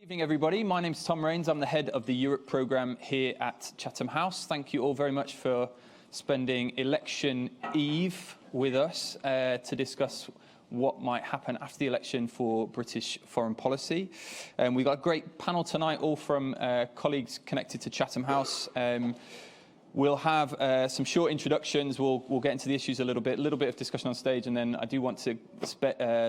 Evening, everybody. My name's Tom Rains. I'm the head of the Europe programme here at Chatham House. Thank you all very much for spending election eve with us to discuss what might happen after the election for British foreign policy. We've got a great panel tonight, all from colleagues connected to Chatham House. We'll have some short introductions. We'll get into the issues a little bit of discussion on stage, and then I do want to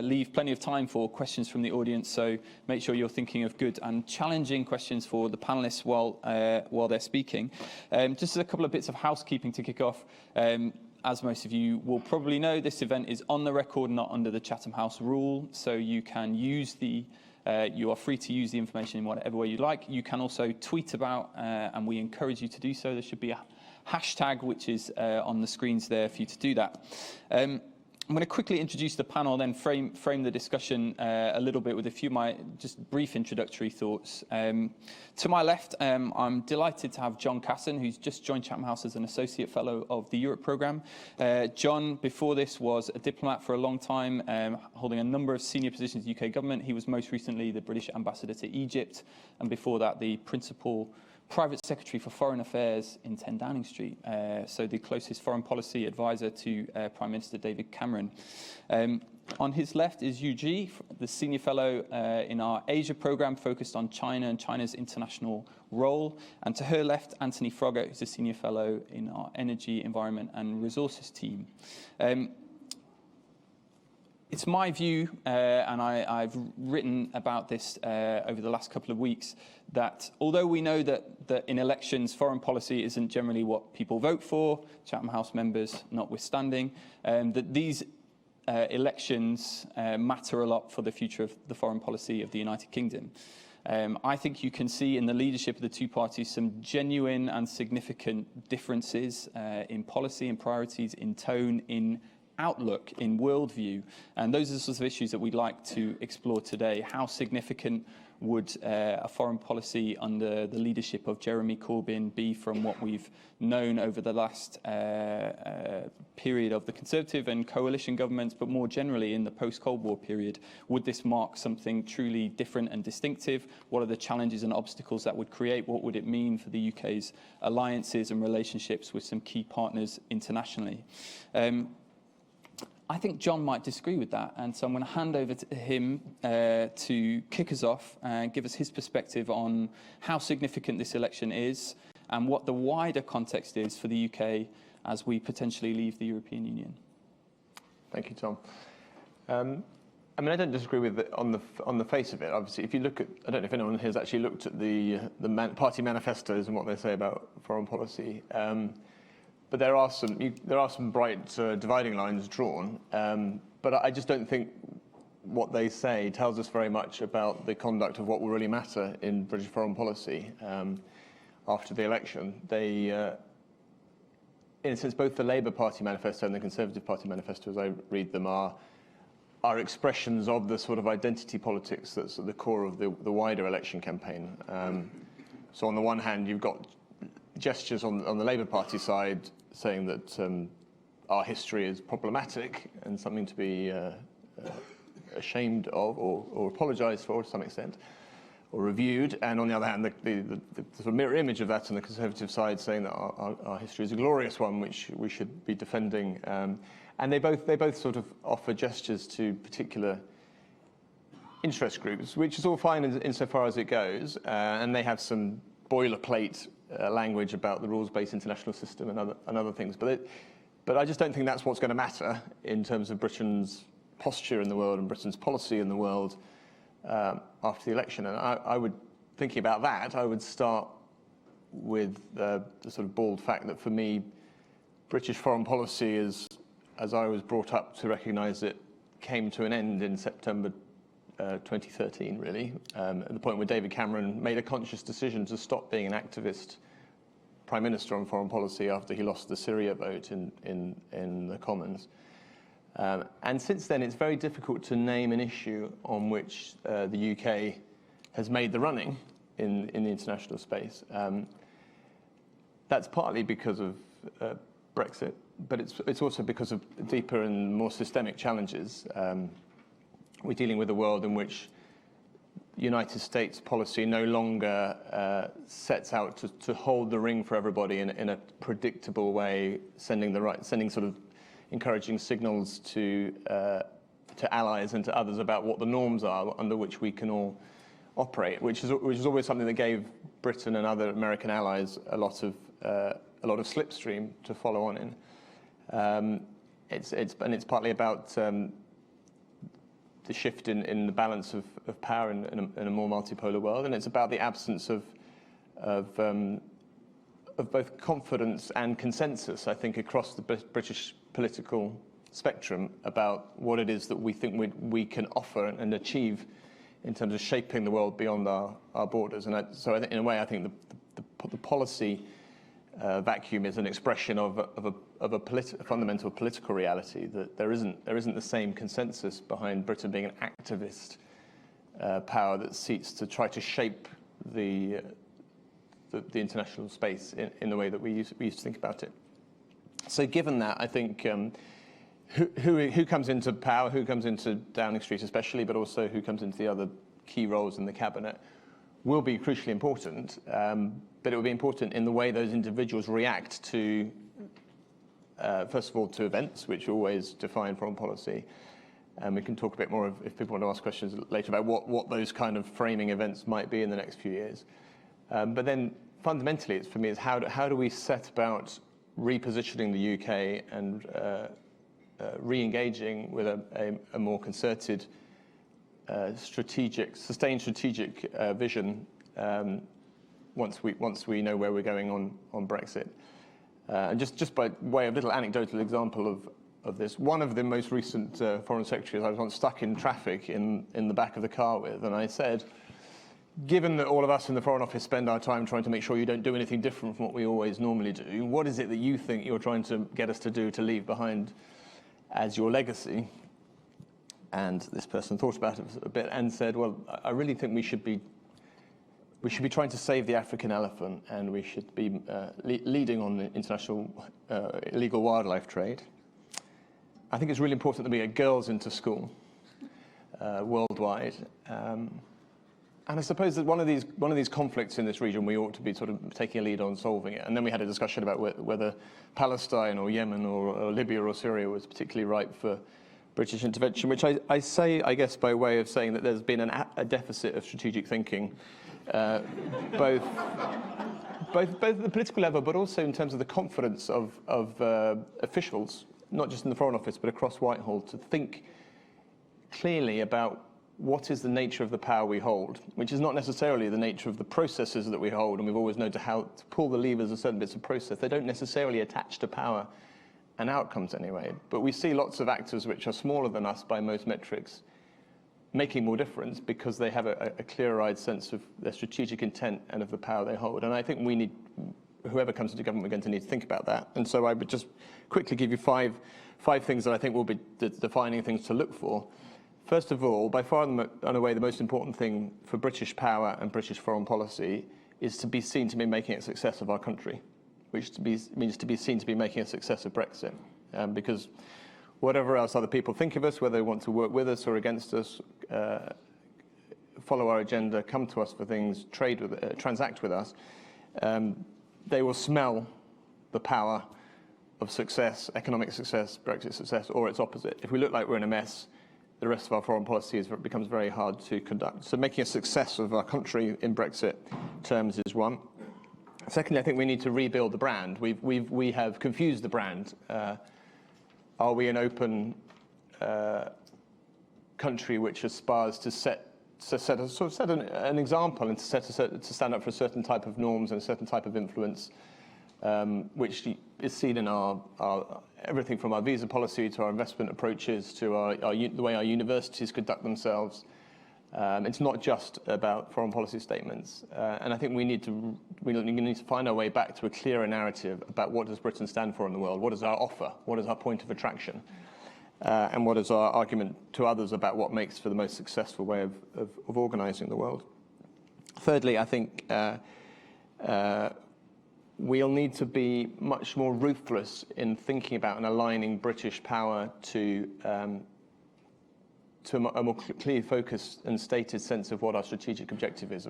leave plenty of time for questions from the audience. So make sure you're thinking of good and challenging questions for the panelists while they're speaking. Just as a couple of bits of housekeeping to kick off. As most of you will probably know, this event is on the record, not under the Chatham House rule. So you can use you are free to use the information in whatever way you like. You can also tweet about, and we encourage you to do so. There should be a hashtag which is on the screens there for you to do that. I'm going to quickly introduce the panel, then frame the discussion a little bit with a few of my just brief introductory thoughts. To my left, I'm delighted to have John Casson, who's just joined Chatham House as an Associate Fellow of the Europe programme. John, before this, was a diplomat for a long time, holding a number of senior positions in the UK government. He was most recently the British Ambassador to Egypt, and before that, the Principal Private Secretary for Foreign Affairs in 10 Downing Street, so the closest foreign policy advisor to Prime Minister David Cameron. On his left is Yu Ji, the Senior Fellow in our Asia programme, focused on China and China's international role. And to her left, Anthony Froggatt, who's a Senior Fellow in our Energy, Environment and Resources team. It's my view, and I've written about this over the last couple of weeks, that although we know that in elections foreign policy isn't generally what people vote for, Chatham House members notwithstanding, that these elections matter a lot for the future of the foreign policy of the United Kingdom. I think you can see in the leadership of the two parties some genuine and significant differences in policy, in priorities, in tone, in outlook, in worldview, and those are the sorts of issues that we'd like to explore today. How significant would a foreign policy under the leadership of Jeremy Corbyn be from what we've known over the last period of the Conservative and coalition governments, but more generally in the post-Cold War period? Would this mark something truly different and distinctive? What are the challenges and obstacles that would create? What would it mean for the UK's alliances and relationships with some key partners internationally? I think John might disagree with that, and so I'm going to hand over to him to kick us off and give us his perspective on how significant this election is and what the wider context is for the UK as we potentially leave the European Union. Thank you, Tom. I mean, I don't disagree with it on the face of it. Obviously, if you look at, I don't know if anyone here has actually looked at the party manifestos and what they say about foreign policy. But there are some bright dividing lines drawn, but I just don't think what they say tells us very much about the conduct of what will really matter in British foreign policy after the election. They, in a sense, both the Labour Party manifesto and the Conservative Party manifesto, as I read them, are expressions of the sort of identity politics that's at the core of the wider election campaign. So on the one hand, you've got gestures on the Labour Party side saying that our history is problematic and something to be ashamed of or apologise for to some extent, or reviewed. And on the other hand, the sort of mirror image of that on the Conservative side saying that our history is a glorious one, which we should be defending. And they both sort of offer gestures to particular interest groups, which is all fine insofar as it goes. And they have some boilerplate language about the rules-based international system and other things, but I just don't think that's what's going to matter in terms of Britain's posture in the world and Britain's policy in the world after the election. And I would, thinking about that, I would start with the sort of bald fact that for me, British foreign policy is, as I was brought up to recognise it, came to an end in September 2013, really, at the point where David Cameron made a conscious decision to stop being an activist Prime Minister on foreign policy after he lost the Syria vote in the Commons. And since then, it's very difficult to name an issue on which the UK has made the running in the international space. That's partly because of Brexit, but it's also because of deeper and more systemic challenges. We're dealing with a world in which United States policy no longer sets out to hold the ring for everybody in a predictable way, sending sort of encouraging signals to allies and to others about what the norms are under which we can all operate, which is always something that gave Britain and other American allies a lot of slipstream to follow on in. It's partly about the shift in the balance of power in a more multipolar world, and it's about the absence of both confidence and consensus, I think, across the British political spectrum about what it is that we think we can offer and achieve in terms of shaping the world beyond our borders. And so in a way, I think the policy vacuum is an expression of a fundamental political reality, that there isn't the same consensus behind Britain being an activist power that seeks to try to shape the international space in the way that we used to think about it. So given that, I think who comes into power, who comes into Downing Street especially, but also who comes into the other key roles in the cabinet, will be crucially important. But it will be important in the way those individuals react to, first of all, to events, which always define foreign policy. And we can talk a bit more if people want to ask questions later about what those kind of framing events might be in the next few years. But then fundamentally, for me, is how do we set about repositioning the UK and re-engaging with a more concerted, sustained strategic vision once we know where we're going on Brexit. And just by way of little anecdotal example of this, one of the most recent foreign secretaries I was once stuck in traffic in the back of the car with, and I said, given that all of us in the Foreign Office spend our time trying to make sure you don't do anything different from what we always normally do, what is it that you think you're trying to get us to do to leave behind as your legacy? And this person thought about it a bit and said, well, I really think we should be trying to save the African elephant, and we should be leading on the international illegal wildlife trade. I think it's really important that we get girls into school worldwide. And I suppose that one of these conflicts in this region, we ought to be sort of taking a lead on solving it. And then we had a discussion about whether Palestine or Yemen or Libya or Syria was particularly ripe for British intervention, which I say, I guess, by way of saying that there's been a deficit of strategic thinking, both at the political level, but also in terms of the confidence of officials, not just in the Foreign Office, but across Whitehall, to think clearly about what is the nature of the power we hold, which is not necessarily the nature of the processes that we hold, and we've always known how to pull the levers of certain bits of process. They don't necessarily attach to power and outcomes anyway, but we see lots of actors which are smaller than us by most metrics making more difference because they have a clear-eyed sense of their strategic intent and of the power they hold. And I think we need, whoever comes into government, we're going to need to think about that. And so I would just quickly give you five things that I think will be the defining things to look for. First of all, by far and away, the most important thing for British power and British foreign policy is to be seen to be making a success of our country, which means to be seen to be making a success of Brexit. Because whatever else other people think of us, whether they want to work with us or against us, follow our agenda, come to us for things, transact with us, they will smell the power of success, economic success, Brexit success, or its opposite. If we look like we're in a mess, the rest of our foreign policy becomes very hard to conduct. So making a success of our country in Brexit terms is one. Secondly, I think we need to rebuild the brand. We have confused the brand. Are we an open country which aspires to set an example and to stand up for a certain type of norms and a certain type of influence, which is seen in our everything from our visa policy to our investment approaches to the way our universities conduct themselves. It's not just about foreign policy statements, and I think we need to find our way back to a clearer narrative about what does Britain stand for in the world, what is our offer, what is our point of attraction, and what is our argument to others about what makes for the most successful way of organising the world. Thirdly, I think we'll need to be much more ruthless in thinking about and aligning British power to to a more clear focused and stated sense of what our strategic objective is.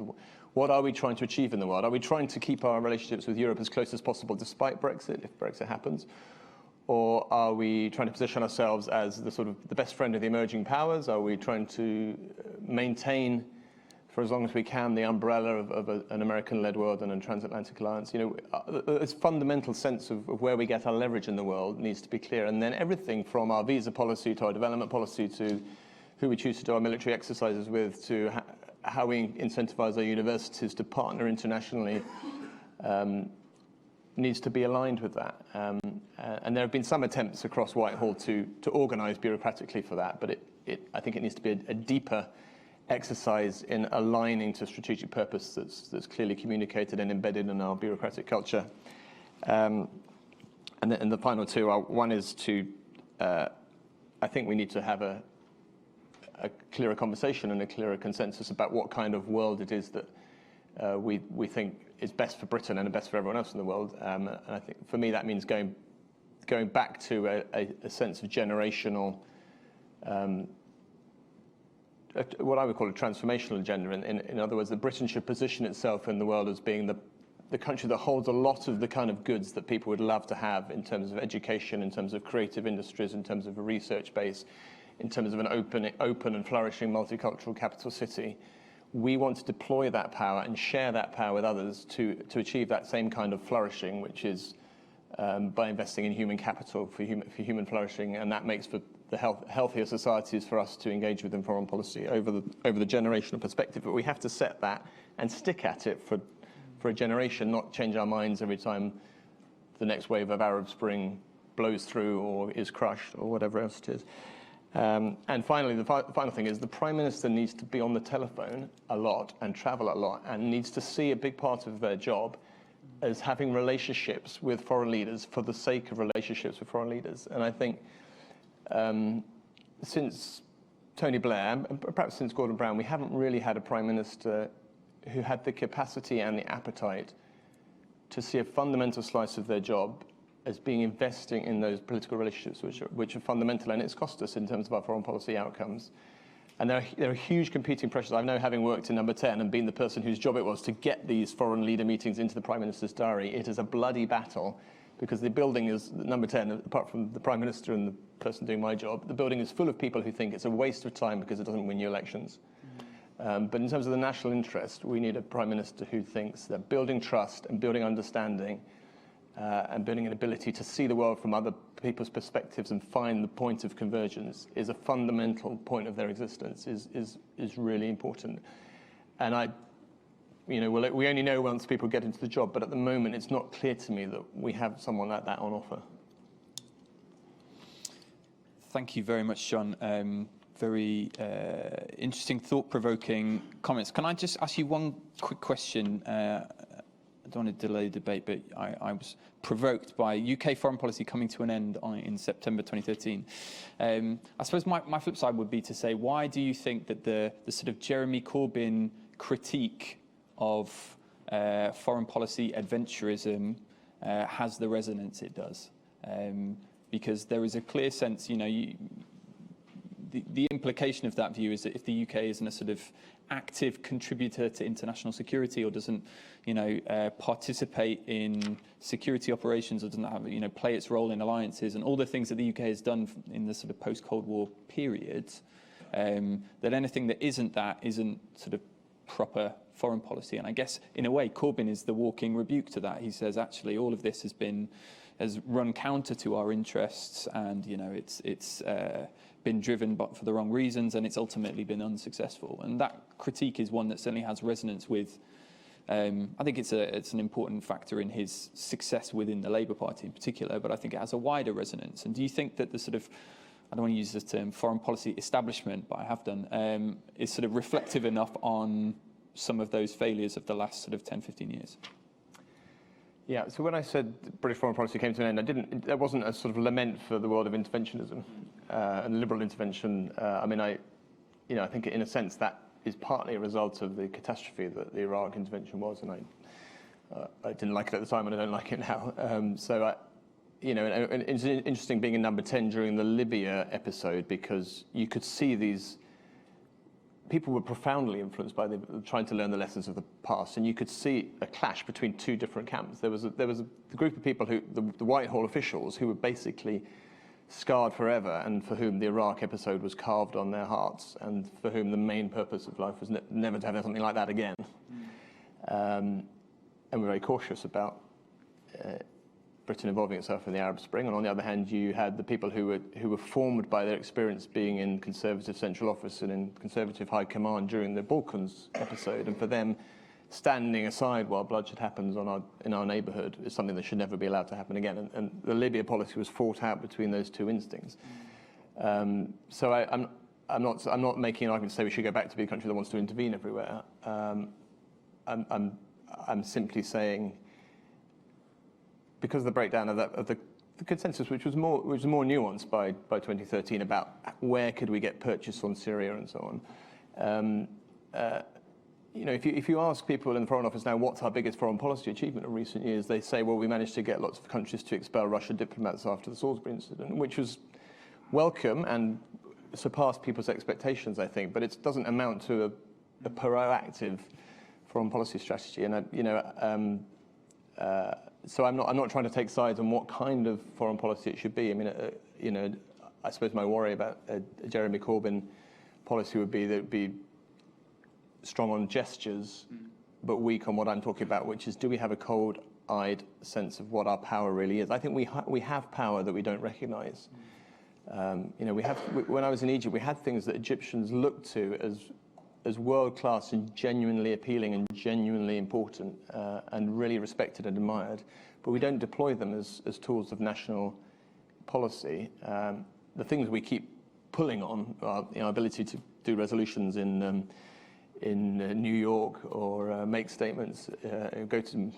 What are we trying to achieve in the world? Are we trying to keep our relationships with Europe as close as possible despite Brexit, if Brexit happens? Or are we trying to position ourselves as the sort of the best friend of the emerging powers? Are we trying to maintain, for as long as we can, the umbrella of an American-led world and a transatlantic alliance? This fundamental sense of where we get our leverage in the world needs to be clear. And then everything from our visa policy to our development policy to who we choose to do our military exercises with to how we incentivize our universities to partner internationally needs to be aligned with that. And there have been some attempts across Whitehall to organise bureaucratically for that, but I think it needs to be a deeper exercise in aligning to strategic purpose that's clearly communicated and embedded in our bureaucratic culture. And the final two are, one is to, I think we need to have a clearer conversation and a clearer consensus about what kind of world it is that we think is best for Britain and best for everyone else in the world. And I think for me that means going back to a sense of generational, what I would call a transformational agenda. In other words, that Britain should position itself in the world as being the country that holds a lot of the kind of goods that people would love to have in terms of education, in terms of creative industries, in terms of a research base, in terms of an open and flourishing multicultural capital city. We want to deploy that power and share that power with others to achieve that same kind of flourishing, which is by investing in human capital for human flourishing, and that makes for the healthier societies for us to engage with in foreign policy over the generational perspective. But we have to set that and stick at it for a generation, not change our minds every time the next wave of Arab Spring blows through or is crushed or whatever else it is. And finally, the final thing is the Prime Minister needs to be on the telephone a lot and travel a lot and needs to see a big part of their job as having relationships with foreign leaders for the sake of relationships with foreign leaders. And I think since Tony Blair, and perhaps since Gordon Brown, we haven't really had a Prime Minister who had the capacity and the appetite to see a fundamental slice of their job as being investing in those political relationships which are fundamental, and it's cost us in terms of our foreign policy outcomes. And there are huge competing pressures. I know, having worked in Number 10 and been the person whose job it was to get these foreign leader meetings into the Prime Minister's diary, it is a bloody battle, because the building is, Number 10, apart from the Prime Minister and the person doing my job, the building is full of people who think it's a waste of time because it doesn't win you elections. But in terms of the national interest, we need a Prime Minister who thinks that building trust and building understanding and building an ability to see the world from other people's perspectives and find the point of convergence is a fundamental point of their existence, is really important. And we only know once people get into the job, but at the moment it's not clear to me that we have someone like that on offer. Thank you very much, John. Very interesting, thought-provoking comments. Can I just ask you one quick question? I don't want to delay the debate, but I was provoked by UK foreign policy coming to an end in September 2013. I suppose my flip side would be to say, why do you think that the sort of Jeremy Corbyn critique of foreign policy adventurism has the resonance it does? Because there is a clear sense, the implication of that view is that if the UK isn't a sort of active contributor to international security, or doesn't, participate in security operations, or doesn't have, play its role in alliances and all the things that the UK has done in the sort of post-Cold War period, that anything that isn't sort of proper foreign policy. And I guess in a way, Corbyn is the walking rebuke to that. He says, actually, all of this has run counter to our interests, and it's been driven but for the wrong reasons, and it's ultimately been unsuccessful. And that critique is one that certainly has resonance with. I think it's an important factor in his success within the Labour Party in particular, but I think it has a wider resonance. And do you think that the sort of, I don't want to use the term foreign policy establishment, but I have done, is sort of reflective enough on some of those failures of the last sort of 10, 15 years? Yeah, so when I said British foreign policy came to an end, there wasn't a sort of lament for the world of interventionism and liberal intervention. I think in a sense that is partly a result of the catastrophe that the Iraq intervention was, and I didn't like it at the time and I don't like it now. and it's interesting being in number 10 during the Libya episode, because you could see these people were profoundly influenced by trying to learn the lessons of the past, and you could see a clash between two different camps. There was a group of people the Whitehall officials, who were basically scarred forever, and for whom the Iraq episode was carved on their hearts, and for whom the main purpose of life was never to have something like that again. And we're very cautious about Britain involving itself in the Arab Spring. And on the other hand, you had the people who were formed by their experience being in Conservative Central Office and in Conservative High Command during the Balkans episode, and for them, standing aside while bloodshed happens in our neighbourhood is something that should never be allowed to happen again. And the Libya policy was fought out between those two instincts. So I'm not making an argument to say we should go back to be a country that wants to intervene everywhere. I'm simply saying, because of the breakdown of the consensus, which was more nuanced by 2013 about where could we get purchase on Syria and so on. If you ask people in the Foreign Office now what's our biggest foreign policy achievement in recent years, they say, well, we managed to get lots of countries to expel Russian diplomats after the Salisbury incident, which was welcome and surpassed people's expectations, I think, but it doesn't amount to a proactive foreign policy strategy. And so I'm not trying to take sides on what kind of foreign policy it should be. I mean, I suppose my worry about a Jeremy Corbyn policy would be that it would be strong on gestures, but weak on what I'm talking about, which is, do we have a cold-eyed sense of what our power really is? I think we have power that we don't recognise. When I was in Egypt, we had things that Egyptians looked to as world-class and genuinely appealing and genuinely important, and really respected and admired, but we don't deploy them as tools of national policy. The things we keep pulling on are our ability to do resolutions in New York, or make statements, go to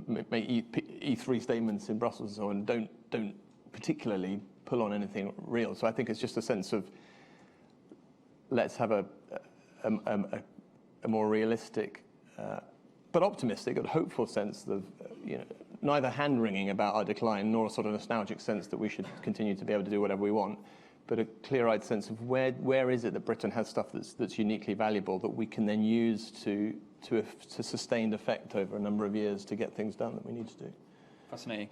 make E3 statements in Brussels and so on. Don't particularly pull on anything real. So I think it's just a sense of, let's have a more realistic, but optimistic and hopeful sense of neither hand-wringing about our decline nor a sort of nostalgic sense that we should continue to be able to do whatever we want, but a clear-eyed sense of where is it that Britain has stuff that's uniquely valuable that we can then use to sustained effect over a number of years to get things done that we need to do. Fascinating.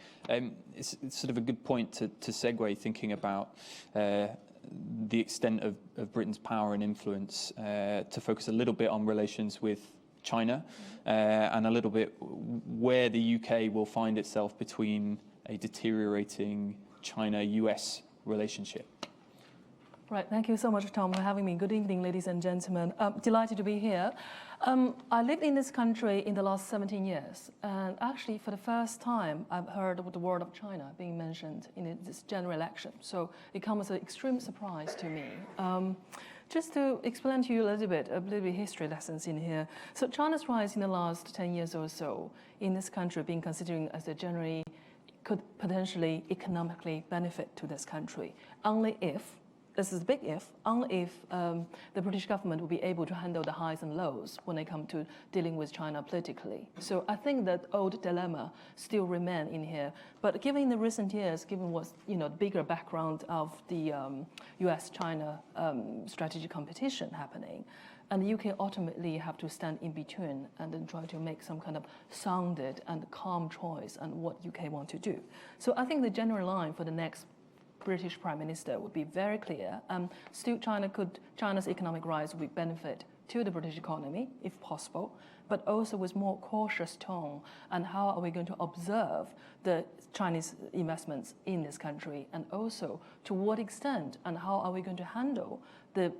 It's sort of a good point to segue, thinking about the extent of Britain's power and influence, to focus a little bit on relations with China, and a little bit where the UK will find itself between a deteriorating China-US relationship. Right, thank you so much, Tom, for having me. Good evening, ladies and gentlemen. Delighted to be here. I lived in this country in the last 17 years, and actually for the first time, I've heard of the word of China being mentioned in this general election. So it comes as an extreme surprise to me. Just to explain to you a little bit history lessons in here. So China's rise in the last 10 years or so in this country being considered as a generally could potentially economically benefit to this country, only if, this is a big if, only if the British government will be able to handle the highs and lows when they come to dealing with China politically. So I think that old dilemma still remain in here. But given the recent years, given what's the bigger background of the US-China strategic competition happening, and the UK ultimately have to stand in between and then try to make some kind of sounded and calm choice on what UK want to do. So I think the general line for the next British Prime Minister would be very clear. Still, China's economic rise would benefit to the British economy, if possible, but also with more cautious tone on how are we going to observe the Chinese investments in this country, and also to what extent and how are we going to handle the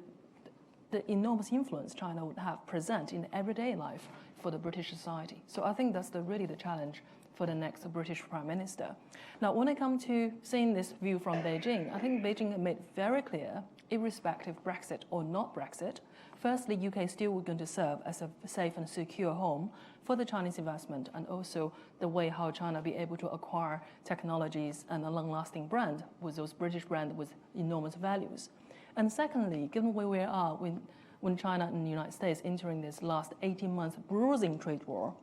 enormous influence China would have present in everyday life for the British society. So I think that's really the challenge for the next British Prime Minister. Now, when it comes to seeing this view from Beijing, I think Beijing made very clear, irrespective of Brexit or not Brexit, firstly, UK is still going to serve as a safe and secure home for the Chinese investment, and also the way how China be able to acquire technologies and a long-lasting brand with those British brands with enormous values. And secondly, given where we are when China and the United States entering this last 18 months bruising trade war,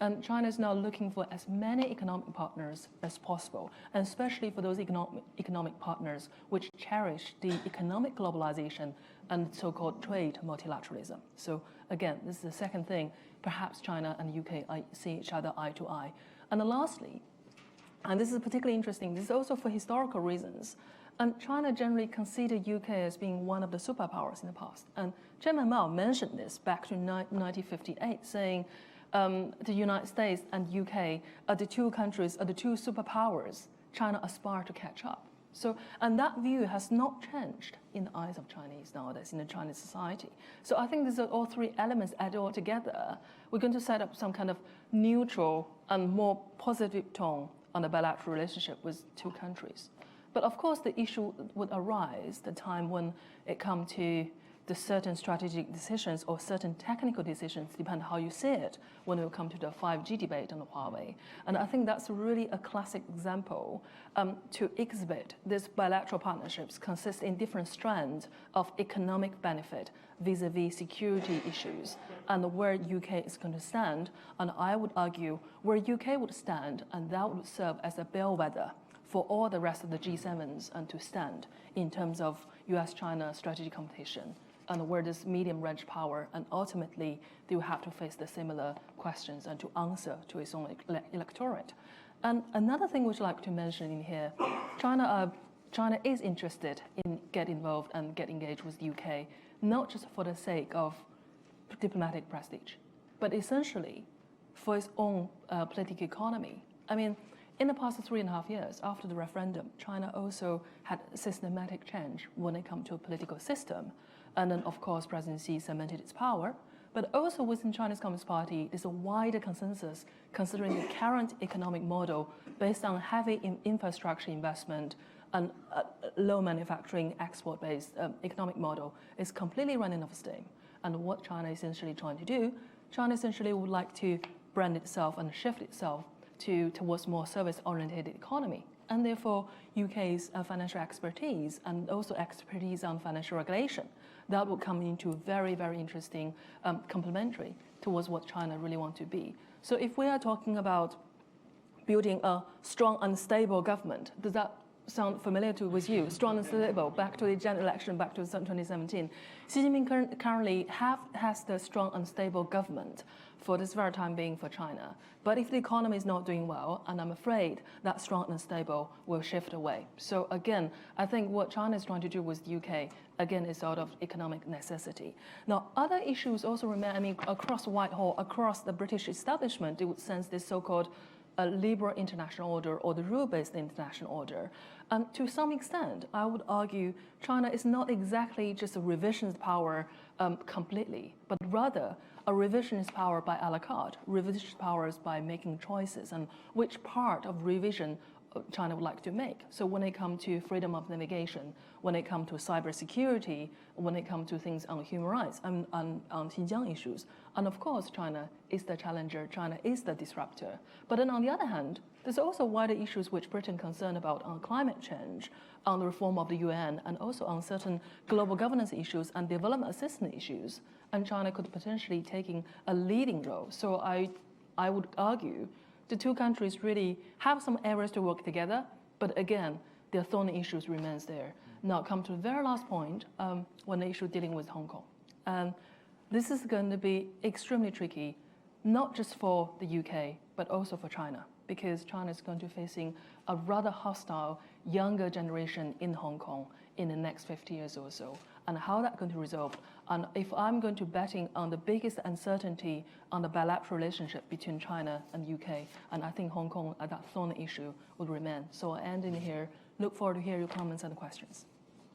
And China is now looking for as many economic partners as possible, and especially for those economic partners which cherish the economic globalization and so-called trade multilateralism. So again, this is the second thing. Perhaps China and UK see each other eye to eye. And then lastly, and this is particularly interesting, this is also for historical reasons, and China generally considered UK as being one of the superpowers in the past. And Chairman Mao mentioned this back to 1958, saying the United States and UK are the two countries, are the two superpowers China aspire to catch up. So, and that view has not changed in the eyes of Chinese nowadays, in the Chinese society. So I think these are all three elements added all together. We're going to set up some kind of neutral and more positive tone on the bilateral relationship with two countries. But of course, the issue would arise the time when it comes to the certain strategic decisions or certain technical decisions, depending on how you see it, when it will come to the 5G debate on the Huawei. And I think that's really a classic example to exhibit these bilateral partnerships consist in different strands of economic benefit vis-a-vis security issues and where UK is going to stand. And I would argue where UK would stand, and that would serve as a bellwether for all the rest of the G7s and to stand in terms of US-China strategic competition and where this medium-range power, and ultimately they will have to face the similar questions and to answer to its own electorate. And another thing which I'd like to mention in here, China is interested in get involved and get engaged with the UK, not just for the sake of diplomatic prestige, but essentially for its own political economy. I mean, in the past 3.5 years after the referendum, China also had systematic change when it comes to a political system. And then, of course, President Xi cemented its power. But also within China's Communist Party, there's a wider consensus considering the current economic model based on heavy infrastructure investment and low manufacturing export-based economic model is completely running off steam. And what China is essentially trying to do, China essentially would like to brand itself and shift itself towards more service-oriented economy. And therefore, UK's financial expertise and also expertise on financial regulation, that will come into very, very interesting complementary towards what China really wants to be. So if we are talking about building a strong and stable government, does that sound familiar with you? Strong and stable, back to the general election, back to 2017. Xi Jinping currently has the strong and stable government for this very time being for China. But if the economy is not doing well, and I'm afraid that strong and stable will shift away. So again, I think what China is trying to do with the UK, again, is out of economic necessity. Now, other issues also remain, I mean, across Whitehall, across the British establishment, they would sense this so-called liberal international order or the rule-based international order. To some extent, I would argue China is not exactly just a revisionist power completely, but rather a revisionist power by a la carte, revisionist powers by making choices and which part of revision China would like to make. So when it comes to freedom of navigation, when it comes to cybersecurity, when it comes to things on human rights and on Xinjiang issues, and of course China is the challenger, China is the disruptor. But then on the other hand, there's also wider issues which Britain is concerned about on climate change, on the reform of the UN, and also on certain global governance issues and development assistance issues. And China could potentially taking a leading role. So I would argue the two countries really have some areas to work together, but again, their thorny issues remains there. Now come to the very last point, when the issue dealing with Hong Kong. This is going to be extremely tricky, not just for the UK, but also for China, because China is going to be facing a rather hostile younger generation in Hong Kong in the next 50 years or so, and how that's going to resolve. And if I'm going to betting on the biggest uncertainty on the bilateral relationship between China and UK, and I think Hong Kong, that thorny issue would remain. So I'll end in here. Look forward to hear your comments and questions.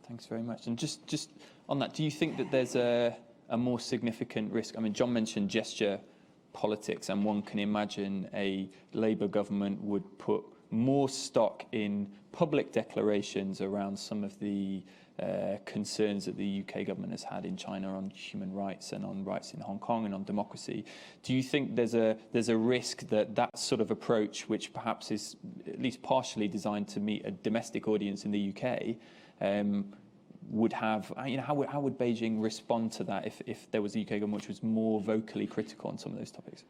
Thanks very much. And just on that, do you think that there's a more significant risk? I mean, John mentioned gesture politics, and one can imagine a Labour government would put more stock in public declarations around some of the concerns that the UK government has had in China on human rights and on rights in Hong Kong and on democracy. Do you think there's a risk that sort of approach, which perhaps is at least partially designed to meet a domestic audience in the UK, would have, how would Beijing respond to that if there was a UK government which was more vocally critical on some of those topics?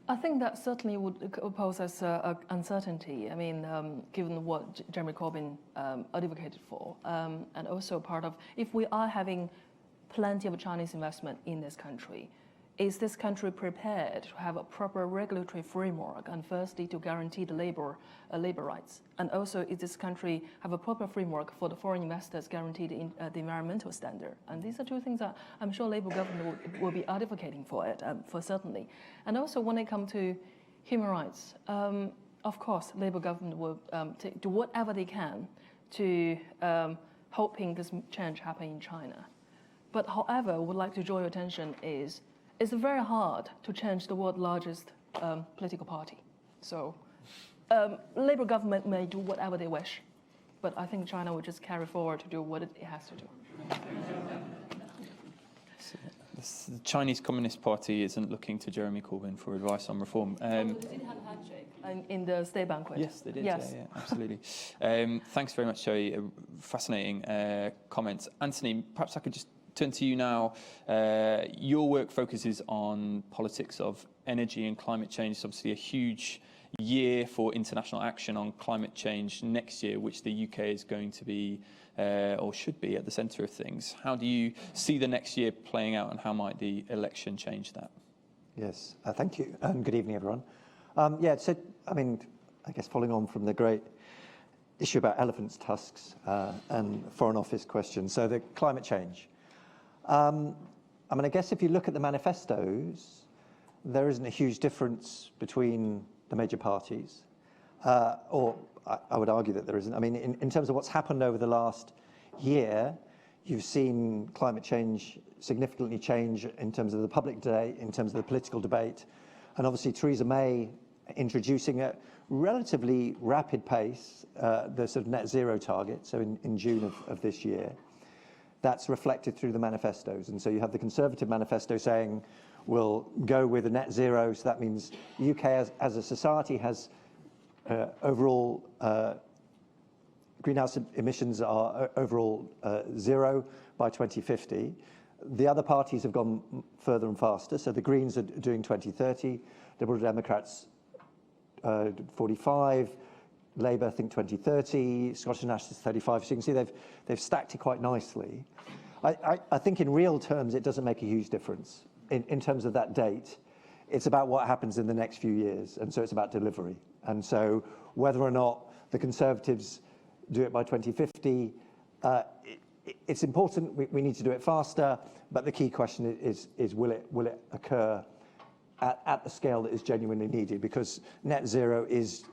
I think that certainly would pose us uncertainty. I mean, given what Jeremy Corbyn advocated for, and also part of, if we are having plenty of Chinese investment in this country, is this country prepared to have a proper regulatory framework, and firstly to guarantee the labor rights, and also is this country have a proper framework for the foreign investors guarantee the environmental standard? And these are two things that I'm sure Labour government will be advocating for it, for certainly. And also when it comes to human rights, of course Labour government will do whatever they can to hoping this change happen in China. But however, I would like to draw your attention is it's very hard to change the world's largest political party. So Labour government may do whatever they wish, but I think China will just carry forward to do what it has to do. The Chinese Communist Party isn't looking to Jeremy Corbyn for advice on reform. They did have a handshake in the state banquet. Yes, they did. Yes. Yeah, absolutely. Thanks very much, Zoe. Fascinating comments. Anthony, perhaps I could just turn to you now. Your work focuses on politics of energy and climate change. It's obviously a huge year for international action on climate change next year, which the UK is going to be or should be at the centre of things. How do you see the next year playing out, and how might the election change that? Yes, thank you, and good evening, everyone. So, I mean, I guess following on from the great issue about elephants' tusks and Foreign Office questions, so the climate change. I mean, I guess if you look at the manifestos, there isn't a huge difference between the major parties, or I would argue that there isn't. I mean, in terms of what's happened over the last year, you've seen climate change significantly change in terms of the public debate, in terms of the political debate, and obviously Theresa May introducing at relatively rapid pace the sort of net zero target, so in June of this year. That's reflected through the manifestos. And so you have the Conservative manifesto saying, we'll go with a net zero. So that means the UK as a society has overall greenhouse emissions are overall zero by 2050. The other parties have gone further and faster. So the Greens are doing 2030, Liberal Democrats 45, Labour, I think 2030, Scottish Nationalists 35. So you can see they've stacked it quite nicely. I think in real terms it doesn't make a huge difference in terms of that date. It's about what happens in the next few years, and so it's about delivery. And so whether or not the Conservatives do it by 2050, it's important. We need to do it faster, but the key question is will it occur at the scale that is genuinely needed, because net zero is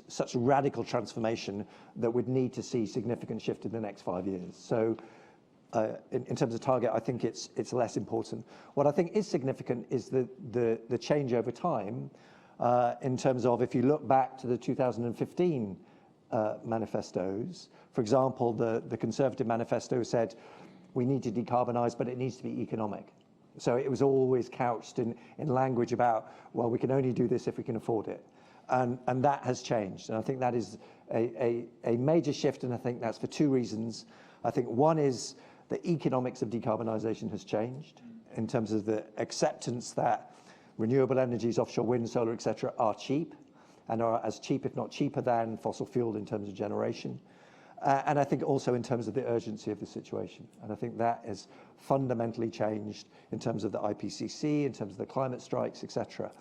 such a radical transformation that would need to see significant shift in the next 5 years. So in terms of target, I think it's less important. What I think is significant is the change over time in terms of, if you look back to the 2015 manifestos, for example, the Conservative manifesto said we need to decarbonise, but it needs to be economic. So it was always couched in language about, well, we can only do this if we can afford it. And that has changed. And I think that is a major shift, and I think that's for two reasons. I think one is the economics of decarbonisation has changed in terms of the acceptance that renewable energies, offshore wind, solar, etc., are cheap, and are as cheap, if not cheaper, than fossil fuel in terms of generation. And I think also in terms of the urgency of the situation. And I think that has fundamentally changed in terms of the IPCC, in terms of the climate strikes, etc.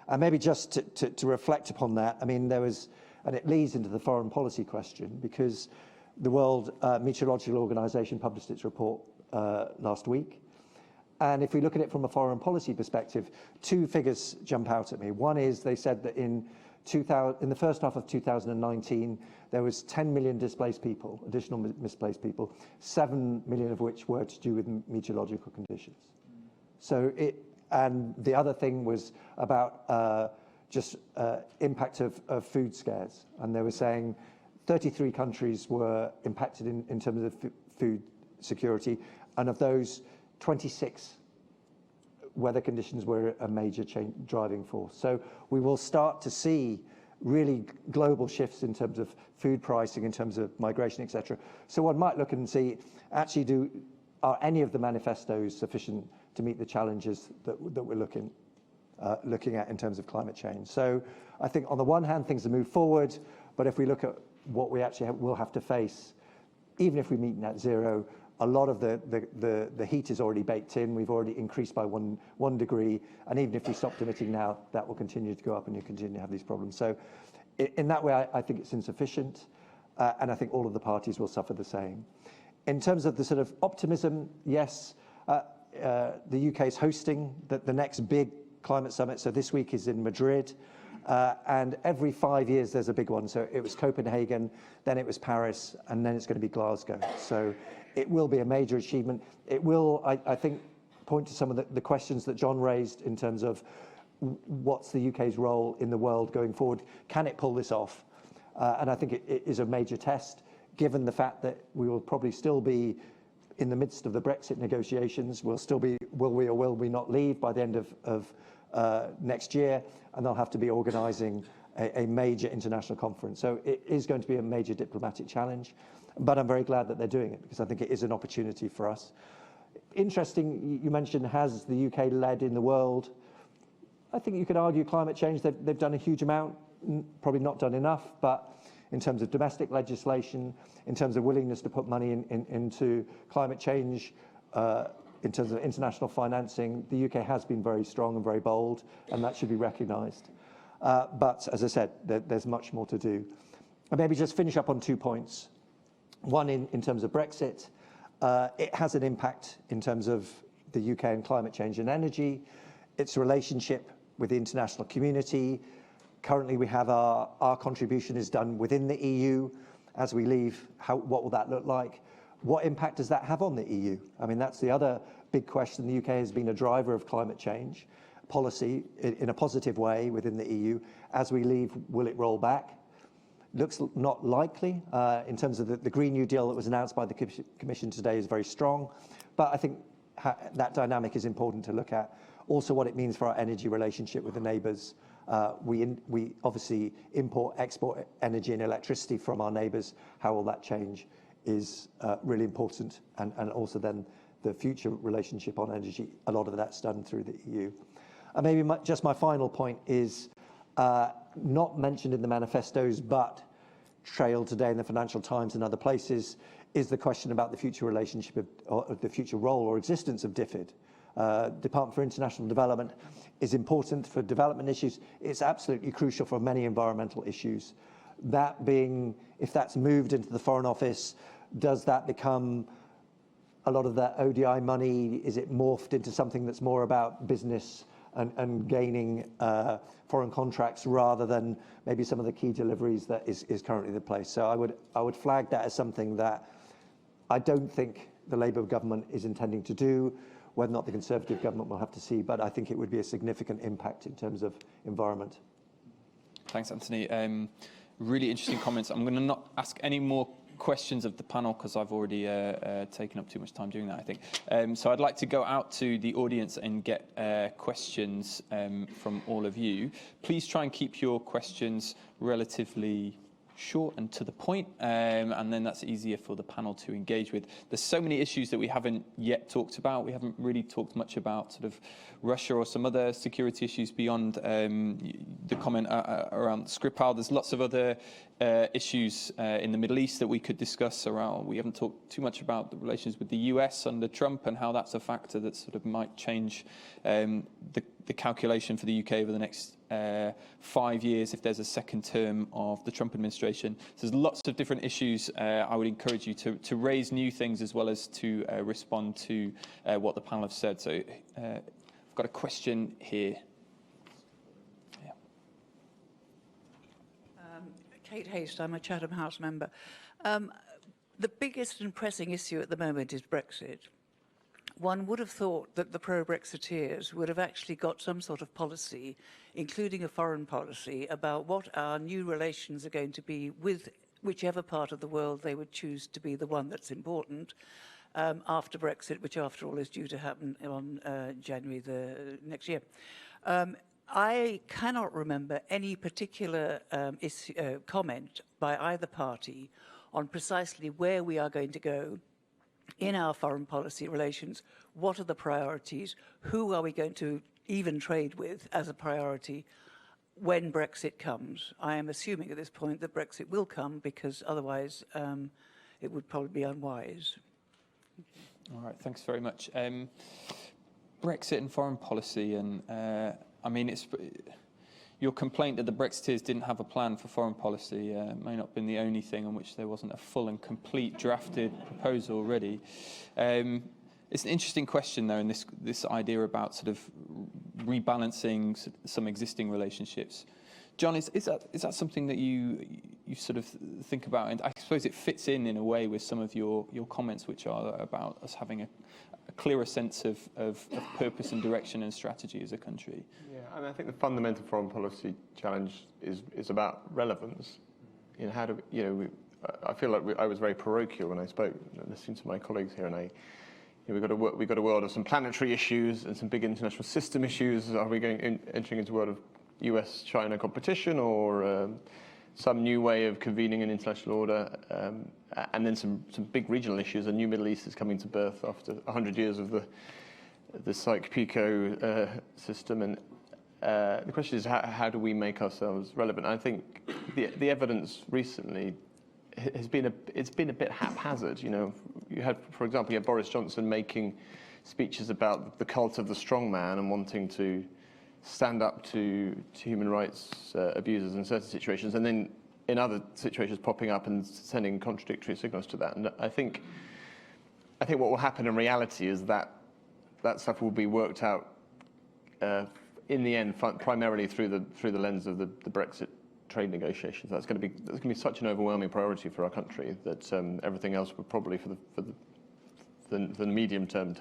And maybe just to reflect upon that, I mean, there was, and it leads into the foreign policy question, because the World Meteorological Organization published its report last week. And if we look at it from a foreign policy perspective, two figures jump out at me. One is they said that in the first half of 2019, there was 10 million displaced people, additional misplaced people, 7 million of which were to do with meteorological conditions. So and the other thing was about impact of food scares. And they were saying 33 countries were impacted in terms of food security. And of those, 26 weather conditions were a major driving force. So we will start to see really global shifts in terms of food pricing, in terms of migration, etc. So one might look and see, actually, are any of the manifestos sufficient to meet the challenges that we're looking? looking at in terms of climate change. So I think on the one hand, things have moved forward, but if we look at what we actually will have to face, even if we meet net zero, a lot of the heat is already baked in. We've already increased by one degree, and even if we stopped emitting now, that will continue to go up, and you continue to have these problems. So in that way, I think it's insufficient, and I think all of the parties will suffer the same. In terms of the sort of optimism, yes, the UK is hosting the next big climate summit. So this week is in Madrid. And every 5 years there's a big one. So it was Copenhagen, then it was Paris, and then it's going to be Glasgow. So it will be a major achievement. It will, I think, point to some of the questions that John raised in terms of what's the UK's role in the world going forward. Can it pull this off? And I think it is a major test, given the fact that we will probably still be in the midst of the Brexit negotiations. We'll still be, will we or will we not leave by the end of next year, and they'll have to be organising a major international conference. So it is going to be a major diplomatic challenge, but I'm very glad that they're doing it, because I think it is an opportunity for us. Interesting, you mentioned, has the UK led in the world? I think you could argue climate change, they've done a huge amount, probably not done enough, but in terms of domestic legislation, in terms of willingness to put money into climate change, in terms of international financing, the UK has been very strong and very bold, and that should be recognised. But as I said, there's much more to do. And maybe just finish up on 2 points. One, in terms of Brexit, it has an impact in terms of the UK and climate change and energy, its relationship with the international community. Currently, we have our contribution is done within the EU. As we leave, what will that look like? What impact does that have on the EU? I mean, that's the other big question. The UK has been a driver of climate change policy in a positive way within the EU. As we leave, will it roll back? Looks not likely. In terms of the Green New Deal that was announced by the Commission today is very strong. But I think that dynamic is important to look at. Also, what it means for our energy relationship with the neighbours. We obviously export energy and electricity from our neighbours. How will that change is really important. And also then the future relationship on energy, a lot of that's done through the EU. And maybe just my final point is not mentioned in the manifestos, but trailed today in the Financial Times and other places, is the question about the future relationship of the future role or existence of DFID. Department for International Development is important for development issues. It's absolutely crucial for many environmental issues. That being, if that's moved into the Foreign Office, does that become a lot of that ODI money? Is it morphed into something that's more about business and gaining foreign contracts rather than maybe some of the key deliveries that is currently the place? So I would flag that as something that I don't think the Labour government is intending to do. Whether or not the Conservative government will have to see, but I think it would be a significant impact in terms of environment. Thanks, Anthony. Really interesting comments. I'm going to not ask any more questions of the panel because I've already taken up too much time doing that, I think. So I'd like to go out to the audience and get questions from all of you. Please try and keep your questions relatively short and to the point, and then that's easier for the panel to engage with. There's so many issues that we haven't yet talked about. We haven't really talked much about sort of Russia or some other security issues beyond the comment around Skripal. There's lots of other issues in the Middle East that we could discuss around. We haven't talked too much about the relations with the US under Trump and how that's a factor that sort of might change the calculation for the UK over the next 5 years if there's a second term of the Trump administration. So there's lots of different issues. I would encourage you to raise new things as well as to respond to what the panel have said. So I've got a question here. Yeah. Kate Haste, I'm a Chatham House member. The biggest and pressing issue at the moment is Brexit. One would have thought that the pro-Brexiteers would have actually got some sort of policy, including a foreign policy, about what our new relations are going to be with whichever part of the world they would choose to be the one that's important after Brexit, which after all is due to happen on January next year. I cannot remember any particular comment by either party on precisely where we are going to go in our foreign policy relations. What are the priorities? Who are we going to even trade with as a priority when Brexit comes? I am assuming at this point that Brexit will come, because otherwise it would probably be unwise. All right, thanks very much. Brexit and foreign policy, and I mean, it's your complaint that the Brexiteers didn't have a plan for foreign policy may not have been the only thing on which there wasn't a full and complete drafted proposal already. It's an interesting question, though, in this idea about sort of rebalancing some existing relationships. John, is that something that you sort of think about? And I suppose it fits in a way with some of your comments, which are about us having a clearer sense of purpose and direction and strategy as a country. Yeah, I mean, I think the fundamental foreign policy challenge is about relevance. You know, how do I feel like I was very parochial when I spoke, listening to my colleagues here, and we've got a world of some planetary issues and some big international system issues. Are we entering into a world of US-China competition, or some new way of convening an international order, and then some big regional issues? A new Middle East is coming to birth after 100 years of the Sykes-Picot system, and the question is how do we make ourselves relevant? I think the evidence recently has been a bit haphazard. You know, for example, you had Boris Johnson making speeches about the cult of the strongman and wanting to stand up to human rights abusers in certain situations, and then in other situations popping up and sending contradictory signals to that. And I think what will happen in reality is that stuff will be worked out in the end, primarily through the lens of the Brexit trade negotiations. That's going to be such an overwhelming priority for our country that everything else would probably, for the medium term,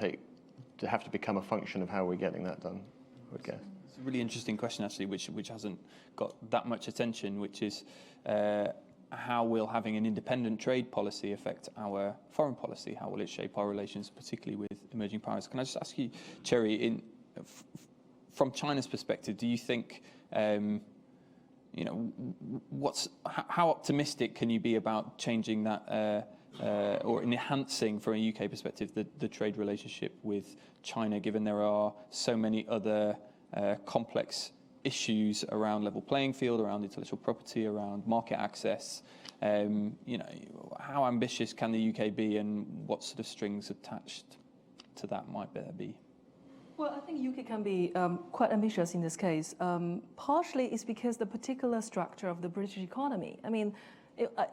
have to become a function of how we're getting that done, I would guess. It's a really interesting question, actually, which hasn't got that much attention, which is how will having an independent trade policy affect our foreign policy? How will it shape our relations, particularly with emerging powers? Can I just ask you, Cherry, from China's perspective, do you think, how optimistic can you be about changing that or enhancing, from a UK perspective, the trade relationship with China, given there are so many other complex issues around level playing field, around intellectual property, around market access? How ambitious can the UK be, and what sort of strings attached to that might there be? Well, I think UK can be quite ambitious in this case. Partially it's because the particular structure of the British economy. I mean,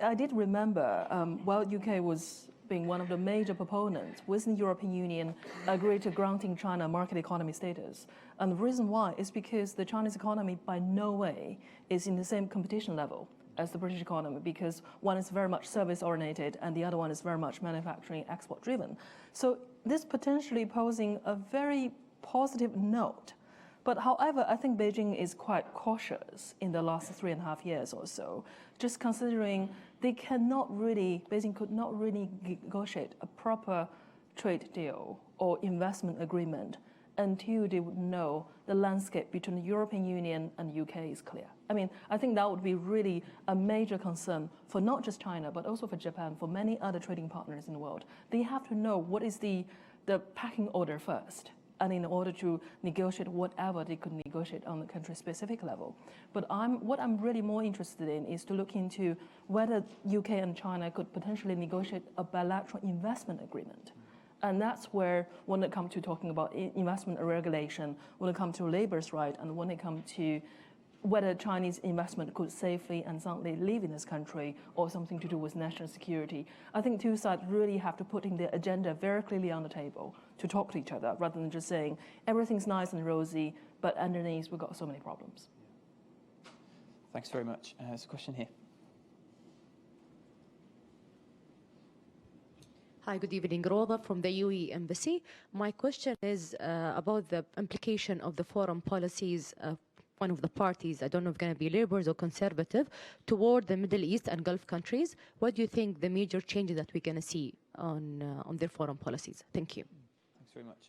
I did remember while UK was being one of the major proponents within the European Union agreed to granting China market economy status. And the reason why is because the Chinese economy by no way is in the same competition level as the British economy, because one is very much service oriented and the other one is very much manufacturing export driven. So this potentially posing a very positive note. But however, I think Beijing is quite cautious in the last 3.5 years or so, just considering Beijing could not really negotiate a proper trade deal or investment agreement until they would know the landscape between the European Union and the UK is clear. I mean, I think that would be really a major concern for not just China, but also for Japan, for many other trading partners in the world. They have to know what is the packing order first, and in order to negotiate whatever they could negotiate on the country-specific level. But what I'm really more interested in is to look into whether UK and China could potentially negotiate a bilateral investment agreement. And that's where, when it comes to talking about investment regulation, when it comes to labor's right, and when it comes to whether Chinese investment could safely and soundly live in this country, or something to do with national security, I think two sides really have to put in their agenda very clearly on the table to talk to each other, rather than just saying everything's nice and rosy, but underneath we've got so many problems. Thanks very much. There's a question here. Hi, good evening. Roda from the UAE Embassy. My question is about the implication of the foreign policies of one of the parties, I don't know if it's going to be Labour or Conservative, toward the Middle East and Gulf countries. What do you think the major changes that we're going to see on their foreign policies? Thank you. Thanks very much.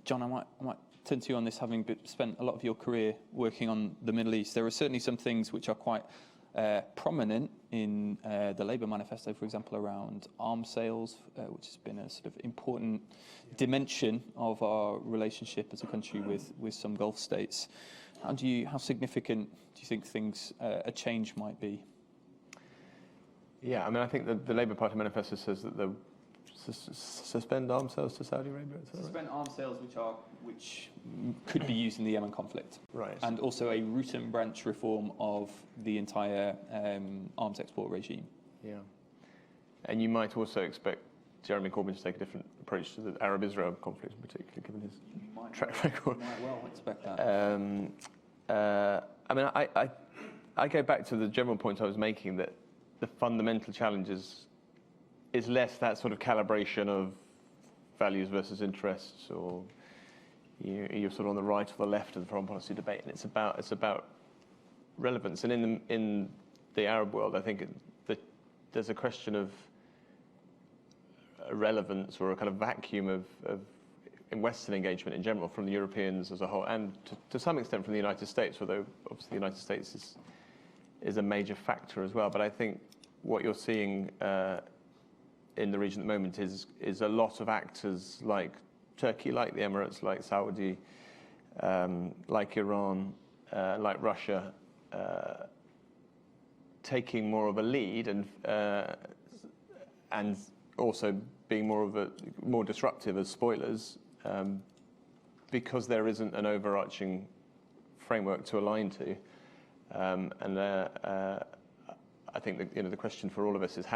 John, I might turn to you on this, having spent a lot of your career working on the Middle East. There are certainly some things which are quite prominent in the Labour Manifesto, for example, around arms sales, which has been a sort of important dimension of our relationship as a country with some Gulf states. How significant do you think a change might be? Yeah, I mean, I think the Labour Party manifesto says that they'll suspend arms sales to Saudi Arabia. Suspend arms sales which could be used in the Yemen conflict. Right. And also a root and branch reform of the entire arms export regime. Yeah. And you might also expect Jeremy Corbyn to take a different approach to the Arab-Israel conflict, particularly given his track record. You might well expect that. I mean, I go back to the general point I was making, that the fundamental challenge is less that sort of calibration of values versus interests, or you're sort of on the right or the left of the foreign policy debate, and it's about relevance. And in the Arab world, I think there's a question of relevance, or a kind of vacuum of in Western engagement in general from the Europeans as a whole, and to some extent from the United States, although obviously the United States is a major factor as well. But I think what you're seeing in the region at the moment is a lot of actors like Turkey, like the Emirates, like Saudi, like Iran, like Russia, taking more of a lead and also being more disruptive as spoilers, because there isn't an overarching framework to align to. I think that, the question for all of us is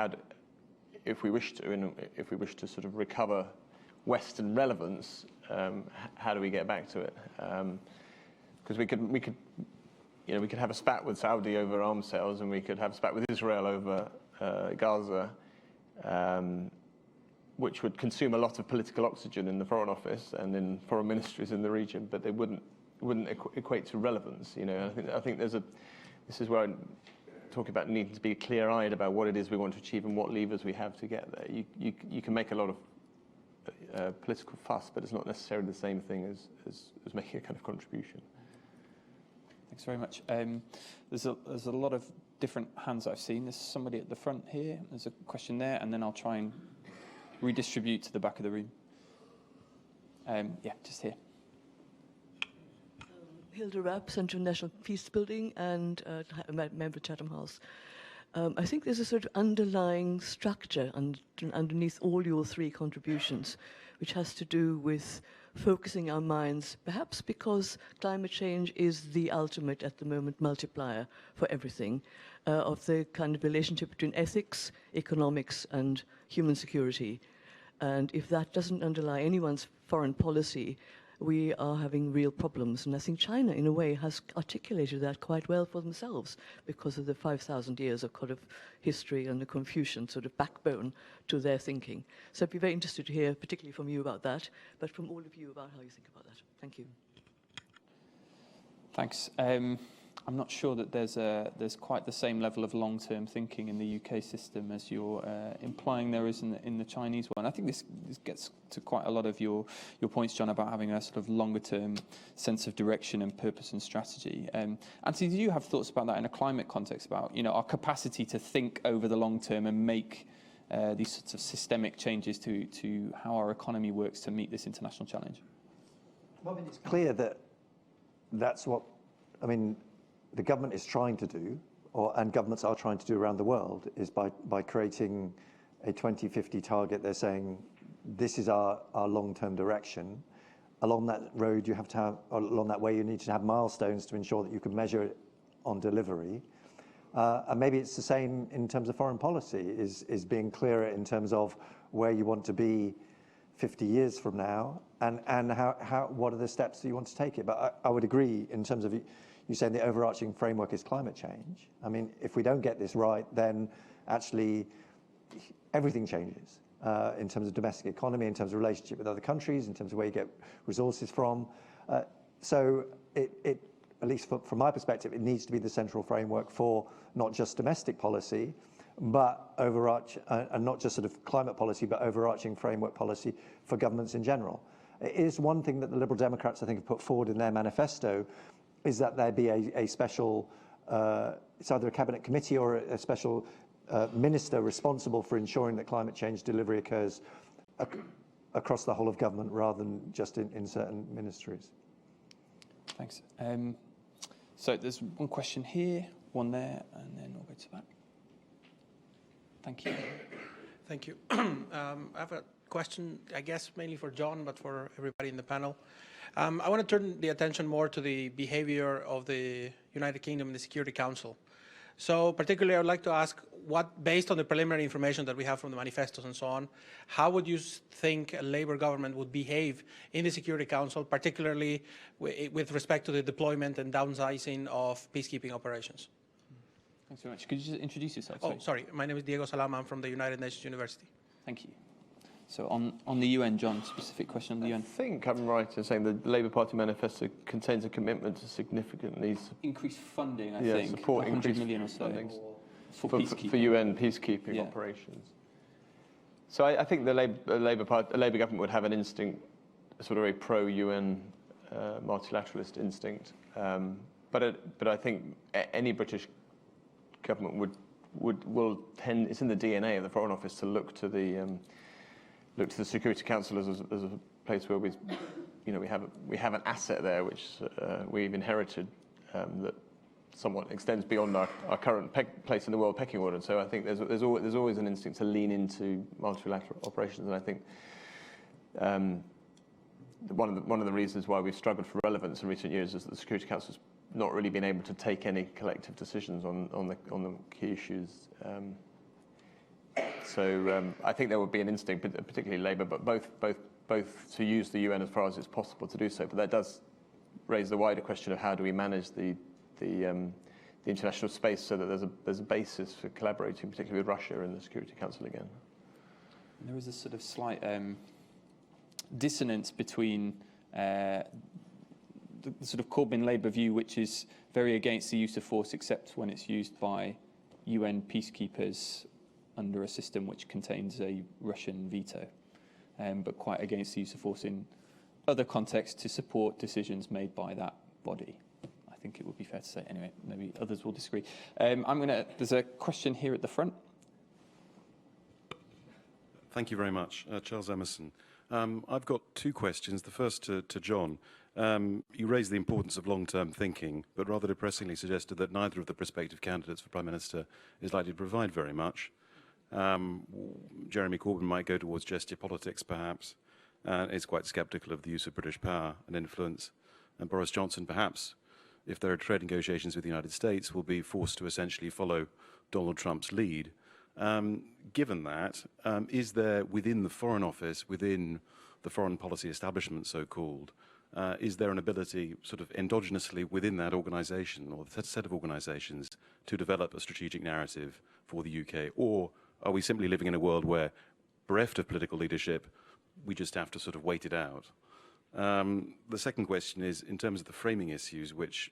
if we wish to sort of recover Western relevance, how do we get back to it? Because we could have a spat with Saudi over arms sales, and we could have a spat with Israel over Gaza, which would consume a lot of political oxygen in the Foreign Office and in foreign ministries in the region, but they wouldn't equate to relevance. I think this is where I talk about needing to be clear-eyed about what it is we want to achieve and what levers we have to get there. You can make a lot of political fuss, but it's not necessarily the same thing as making a kind of contribution. Thanks very much. There's a lot of different hands I've seen. There's somebody at the front here. There's a question there, and then I'll try and redistribute to the back of the room. Yeah, just here. Hilda Rapp, Centre for National Peace Building, and a member of Chatham House. I think there's a sort of underlying structure underneath all your three contributions, which has to do with focusing our minds, perhaps because climate change is the ultimate, at the moment, multiplier for everything, of the kind of relationship between ethics, economics, and human security. And if that doesn't underlie anyone's foreign policy, we are having real problems. And I think China, in a way, has articulated that quite well for themselves because of the 5,000 years of kind of history and the Confucian sort of backbone to their thinking. So I'd be very interested to hear, particularly from you about that, but from all of you about how you think about that. Thank you. Thanks. I'm not sure that there's quite the same level of long-term thinking in the UK system as you're implying there is in the Chinese one. I think this gets to quite a lot of your points, John, about having a sort of longer-term sense of direction and purpose and strategy. Anthony, do you have thoughts about that in a climate context, about our capacity to think over the long term and make these sorts of systemic changes to how our economy works to meet this international challenge? Well, I mean, it's clear that that's what, the government is trying to do, and governments are trying to do around the world, is by creating a 2050 target. They're saying this is our long-term direction. Along that road, along that way, you need to have milestones to ensure that you can measure it on delivery. And maybe it's the same in terms of foreign policy, is being clearer in terms of where you want to be 50 years from now, and what are the steps that you want to take it. But I would agree in terms of you saying the overarching framework is climate change. If we don't get this right, then actually everything changes in terms of domestic economy, in terms of relationship with other countries, in terms of where you get resources from. So it at least from my perspective, it needs to be the central framework for not just domestic policy, but and not just sort of climate policy, but overarching framework policy for governments in general. It is one thing that the Liberal Democrats, I think, have put forward in their manifesto, is that there be a special it's either a cabinet committee or a special minister responsible for ensuring that climate change delivery occurs across the whole of government rather than just in certain ministries. Thanks. So there's one question here, one there, and then we'll go to that. Thank you. Thank you. I have a question, I guess, mainly for John, but for everybody in the panel. I want to turn the attention more to the behavior of the United Kingdom in the Security Council. So particularly, I would like to ask, based on the preliminary information that we have from the manifestos and so on, how would you think a Labour government would behave in the Security Council, particularly with respect to the deployment and downsizing of peacekeeping operations? Thanks very much. Could you just introduce yourself? Oh, sorry. My name is Diego Salama. I'm from the United Nations University. Thank you. So on the UN, John, specific question on the UN. I think I'm right in saying the Labour Party manifesto contains a commitment to significantly increase funding, I think, support 100 million or so for peacekeeping. For UN peacekeeping operations. So I think the Labour government would have an instinct, a sort of a pro-UN multilateralist instinct. But I think any British government will tend. It's in the DNA of the Foreign Office to look to the Security Council as a place where we have an asset there which we've inherited that somewhat extends beyond our current place in the world pecking order. And so I think there's always an instinct to lean into multilateral operations, and I think one of the reasons why we've struggled for relevance in recent years is that the Security Council's not really been able to take any collective decisions on the key issues. So I think there would be an instinct, particularly Labour, but both to use the UN as far as it's possible to do so. But that does raise the wider question of how do we manage the international space so that there's a basis for collaborating, particularly with Russia in the Security Council again. There is a sort of slight dissonance between the sort of Corbyn Labour view, which is very against the use of force except when it's used by UN peacekeepers under a system which contains a Russian veto, but quite against the use of force in other contexts to support decisions made by that body. I think it would be fair to say. Anyway, maybe others will disagree. There's a question here at the front. Thank you very much. Charles Emerson. I've got two questions. The first to John. You raised the importance of long-term thinking, but rather depressingly suggested that neither of the prospective candidates for Prime Minister is likely to provide very much. Jeremy Corbyn might go towards gesture politics, perhaps, and is quite sceptical of the use of British power and influence. And Boris Johnson, perhaps, if there are trade negotiations with the United States, will be forced to essentially follow Donald Trump's lead. Given that, is there within the Foreign Office, within the foreign policy establishment, so-called, is there an ability, sort of endogenously within that organisation or that set of organisations, to develop a strategic narrative for the UK? Or are we simply living in a world where, bereft of political leadership, we just have to sort of wait it out? The second question is, in terms of the framing issues, which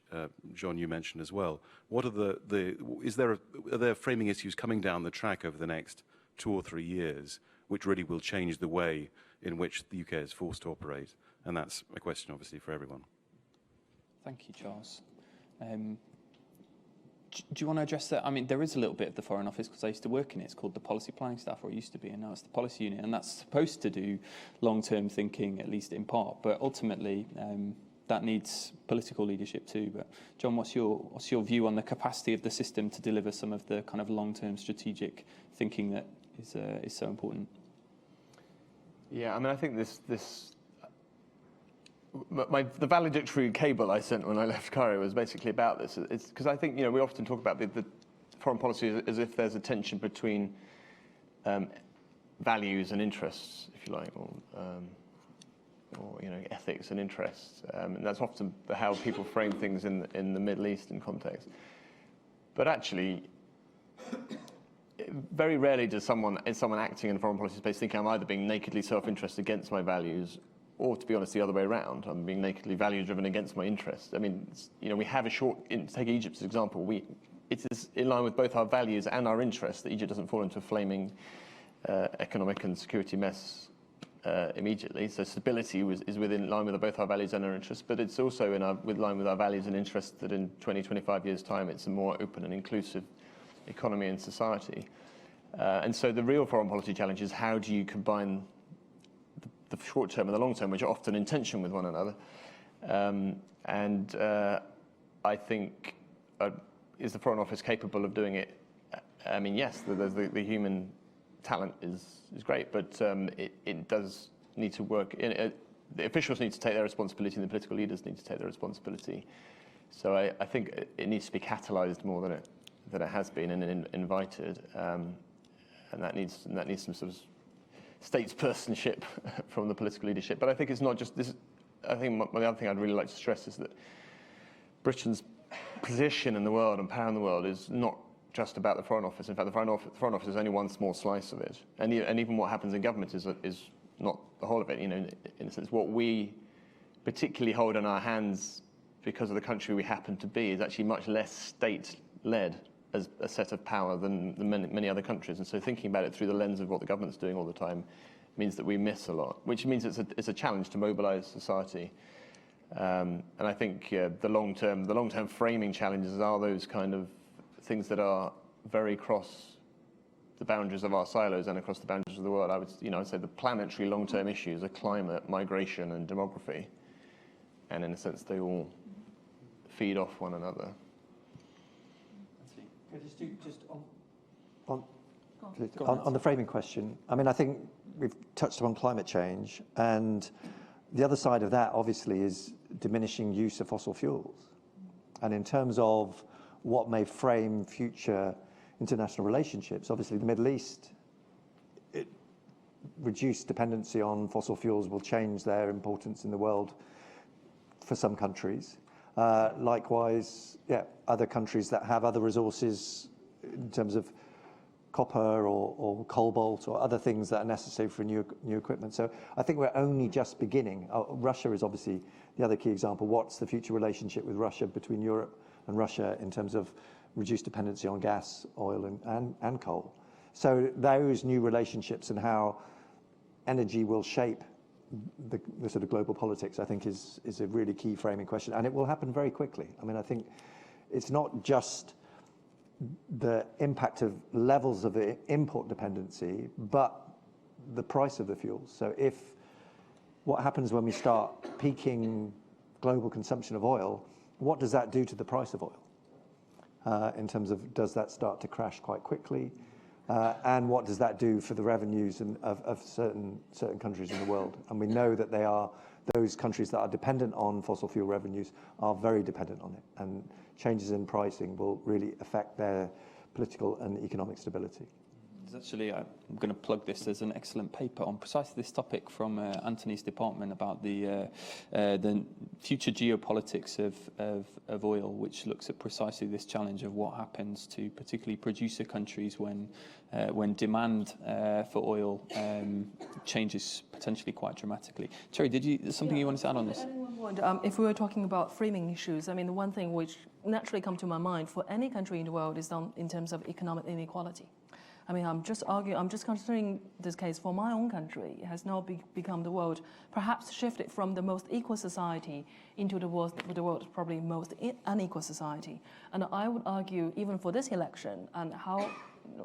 John, you mentioned as well, what are are there framing issues coming down the track over the next 2 or 3 years, which really will change the way in which the UK is forced to operate? And that's a question, obviously, for everyone. Thank you, Charles. Do you want to address that? I mean, there is a little bit of the Foreign Office, because I used to work in it. It's called the Policy Planning Staff, or it used to be, and now it's the Policy Unit, and that's supposed to do long-term thinking, at least in part. But ultimately, that needs political leadership too. But John, what's your view on the capacity of the system to deliver some of the kind of long-term strategic thinking that is so important? Yeah, I mean, I think the valedictory cable I sent when I left Cairo was basically about this. It's because I think, we often talk about the foreign policy as if there's a tension between values and interests, if you like, or ethics and interests. And that's often how people frame things in the Middle Eastern context. But actually, very rarely is someone acting in a foreign policy space thinking I'm either being nakedly self-interested against my values, or, to be honest, the other way around. I'm being nakedly value-driven against my interests. I mean, we have take Egypt as an example. It is in line with both our values and our interests that Egypt doesn't fall into a flaming economic and security mess immediately. So stability is within line with both our values and our interests, but it's also with line with our values and interests that in 20, 25 years' time, it's a more open and inclusive economy and society. And so the real foreign policy challenge is how do you combine the short term and the long term, which are often in tension with one another. I think, is the Foreign Office capable of doing it? I mean, yes, the human talent is great, but it does need to work. The officials need to take their responsibility, and the political leaders need to take their responsibility. So I think it needs to be catalysed more than it has been and invited, and that needs some sort of statespersonship from the political leadership. But I think it's not just this. I think the other thing I'd really like to stress is that Britain's position in the world and power in the world is not just about the Foreign Office. In fact, the Foreign Office is only one small slice of it, and even what happens in government is not the whole of it. You know, in a sense, what we particularly hold in our hands because of the country we happen to be is actually much less state-led as a set of power than many other countries. And so thinking about it through the lens of what the government's doing all the time means that we miss a lot, which means it's a challenge to mobilise society. And I think the long-term framing challenges are those kind of things that are very across the boundaries of our silos and across the boundaries of the world. I'd say the planetary long-term issues are climate, migration, and demography, and in a sense they all feed off one another. Just on the framing question, I mean, I think we've touched upon climate change, and the other side of that, obviously, is diminishing use of fossil fuels. And in terms of what may frame future international relationships, obviously the Middle East, reduced dependency on fossil fuels will change their importance in the world for some countries. Likewise, other countries that have other resources in terms of copper or cobalt or other things that are necessary for new equipment. So I think we're only just beginning. Russia is obviously the other key example. What's the future relationship with Russia, between Europe and Russia, in terms of reduced dependency on gas, oil, and coal? So those new relationships and how energy will shape the sort of global politics, I think, is a really key framing question, and it will happen very quickly. I mean, I think it's not just the impact of levels of import dependency, but the price of the fuels. So what happens when we start peaking global consumption of oil, what does that do to the price of oil? In terms of, does that start to crash quite quickly? And what does that do for the revenues of certain countries in the world? And we know that those countries that are dependent on fossil fuel revenues are very dependent on it. And changes in pricing will really affect their political and economic stability. There's actually, I'm going to plug this, there's an excellent paper on precisely this topic from Anthony's department about the future geopolitics of oil, which looks at precisely this challenge of what happens to particularly producer countries when demand for oil changes potentially quite dramatically. Terry, there's something you wanted to add on this? If we were talking about framing issues, I mean, the one thing which naturally comes to my mind for any country in the world is in terms of economic inequality. I mean, I'm just considering this case for my own country. It has now become the world, perhaps shifted from the most equal society into the world's probably most unequal society. And I would argue, even for this election, and how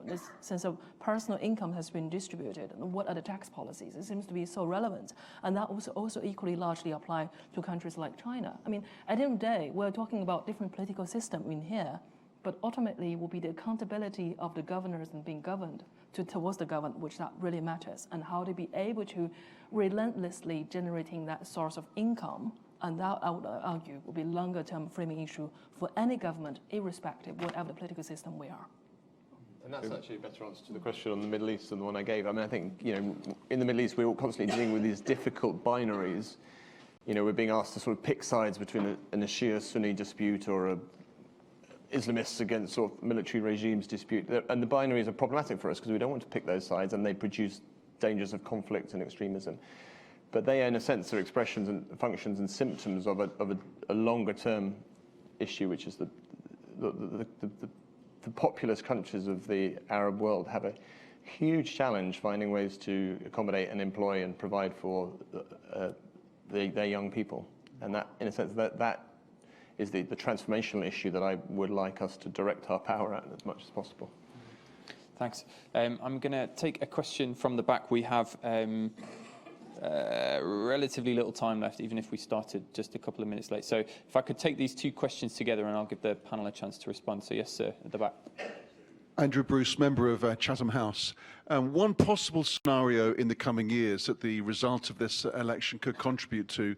this sense of personal income has been distributed, and what are the tax policies, it seems to be so relevant. And that also equally largely apply to countries like China. I mean, at the end of the day, we're talking about different political systems in here, but ultimately will be the accountability of the governors and being governed towards the government, which that really matters, and how to be able to relentlessly generating that source of income. And that, I would argue, will be longer-term framing issue for any government, irrespective of whatever the political system we are. And that's actually a better answer to the question on the Middle East than the one I gave. I mean, I think, in the Middle East, we're all constantly dealing with these difficult binaries. We're being asked to sort of pick sides between a Shia-Sunni dispute or a Islamists against sort of military regimes dispute. And the binaries are problematic for us because we don't want to pick those sides, and they produce dangers of conflict and extremism. But they, in a sense, are expressions and functions and symptoms of a longer-term issue, which is the populous countries of the Arab world have huge challenge finding ways to accommodate and employ and provide for their young people. And that, in a sense, that is the transformational issue that I would like us to direct our power at as much as possible. Thanks. I'm going to take a question from the back. We have relatively little time left, even if we started just a couple of minutes late. So if I could take these two questions together, and I'll give the panel a chance to respond. So yes, sir, at the back. Andrew Bruce, member of Chatham House. One possible scenario in the coming years that the result of this election could contribute to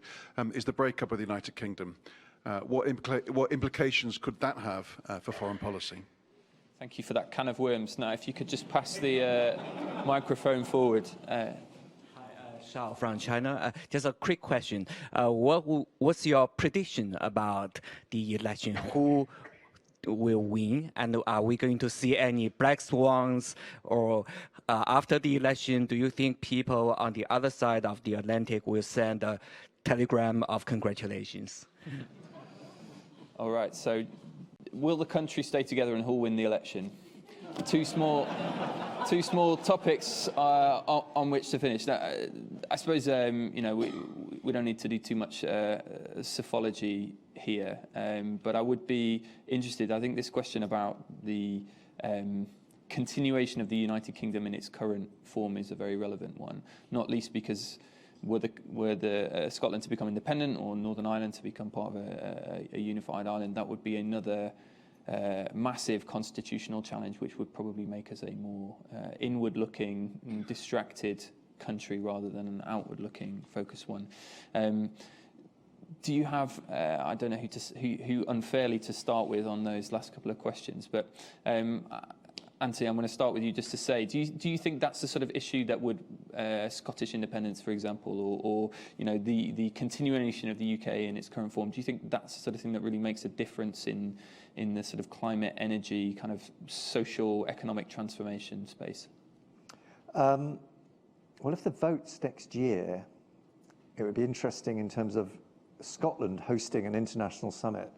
is the breakup of the United Kingdom. What implications could that have for foreign policy? Thank you for that can of worms. Now, if you could just pass the microphone forward. Shao from China. Just a quick question. What's your prediction about the election? Who will win? And are we going to see any black swans? Or after the election, do you think people on the other side of the Atlantic will send a telegram of congratulations? All right. So will the country stay together and who'll win the election? Two small topics on which to finish. Now, I suppose you know, we don't need to do too much psephology here, but I would be interested. I think this question about the continuation of the United Kingdom in its current form is a very relevant one, not least because were Scotland to become independent or Northern Ireland to become part of a unified Ireland, that would be another massive constitutional challenge, which would probably make us a more inward-looking, distracted country rather than an outward-looking, focused one. Do you have? I don't know who unfairly to start with on those last couple of questions, but Anthony, I'm going to start with you just to say, do you think that's the sort of issue that would Scottish independence, for example, or you know the continuation of the UK in its current form? Do you think that's the sort of thing that really makes a difference in the sort of climate, energy, kind of social, economic transformation space? Well, if the vote's next year, it would be interesting in terms of Scotland hosting an international summit